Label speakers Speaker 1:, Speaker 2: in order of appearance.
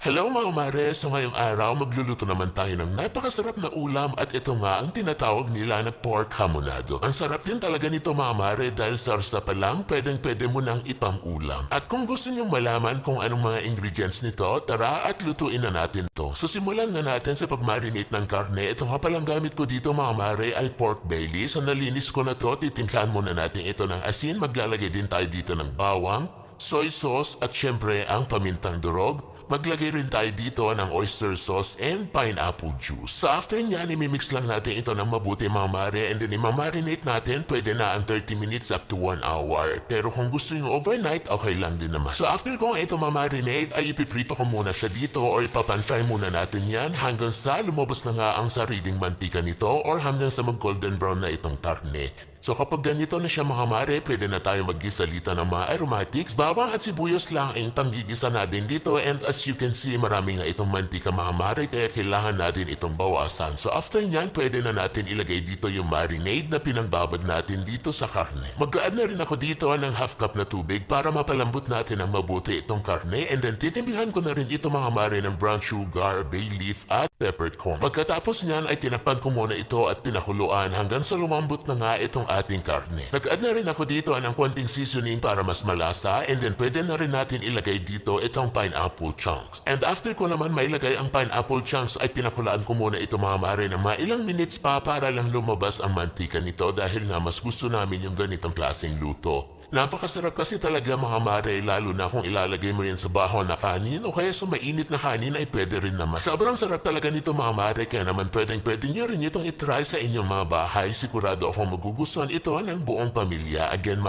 Speaker 1: Hello mga mare, so ngayong araw magluluto naman tayo ng napakasarap na ulam at ito nga ang tinatawag nila na pork hamonado. Ang sarap din talaga nito mga mare dahil sarsa pa lang pwedeng mo nang ipang-ulam. At kung gusto nyong malaman kung anong mga ingredients nito, tara at lutuin na natin to. So simulan na natin sa pag-marinate ng karne. Ito nga palang gamit ko dito mga mare ay pork belly. So nalinis ko na to, titimplahan muna natin ito ng asin. Maglalagay din tayo dito ng bawang, soy sauce at syempre ang pamintang durog. Maglagay rin tayo dito ng oyster sauce and pineapple juice. So after nyan, imimix lang natin ito ng mabuti mga mare and then imamarinate natin, pwede na ang 30 minutes up to 1 hour. Pero kung gusto nyo overnight, okay lang din naman. So after kong ito mamarinate, ay ipiprito ko muna siya dito or ipapan-fry muna natin yan hanggang sa lumabas na nga ang sariling mantika nito or hanggang sa mag-golden brown na itong karne. So kapag ganito na siya mga mare, pwede na tayo maggisalita ng mga aromatics. Bawang at sibuyas lang ang panggigisa natin dito and as you can see, marami nga itong mantika mga mare kaya kailangan natin itong bawasan. So after nyan, pwede na natin ilagay dito yung marinade na pinagbabad natin dito sa karne. Mag-add na rin ako dito ng half cup na tubig para mapalambot natin ang mabuti itong karne and then titimbihan ko na rin ito mga mare ng brown sugar, bay leaf at peppercorn. Pagkatapos nyan ay tinakpan ko muna ito at pinakuluan hanggang sa lumambot na nga itong ating karne. Nag-add na rin ako dito ng konting seasoning para mas malasa and then pwede na rin natin ilagay dito itong pineapple chunks. And after ko naman mailagay ang pineapple chunks ay pinakulaan ko muna ito mga mare ng mga ilang minutes pa para lang lumabas ang mantika nito dahil nga mas gusto namin yung ganitong klaseng luto. Napakasarap kasi talaga mga mare, lalo na kung ilalagay mo yan sa bahaw na kanin o kaya sa mainit na kanin ay pwede rin naman. Sobrang sarap talaga nito mga mare, kaya naman pwede nyo rin itong itry sa inyong mga bahay. Sigurado akong magugustuhan ito ng buong pamilya. Again,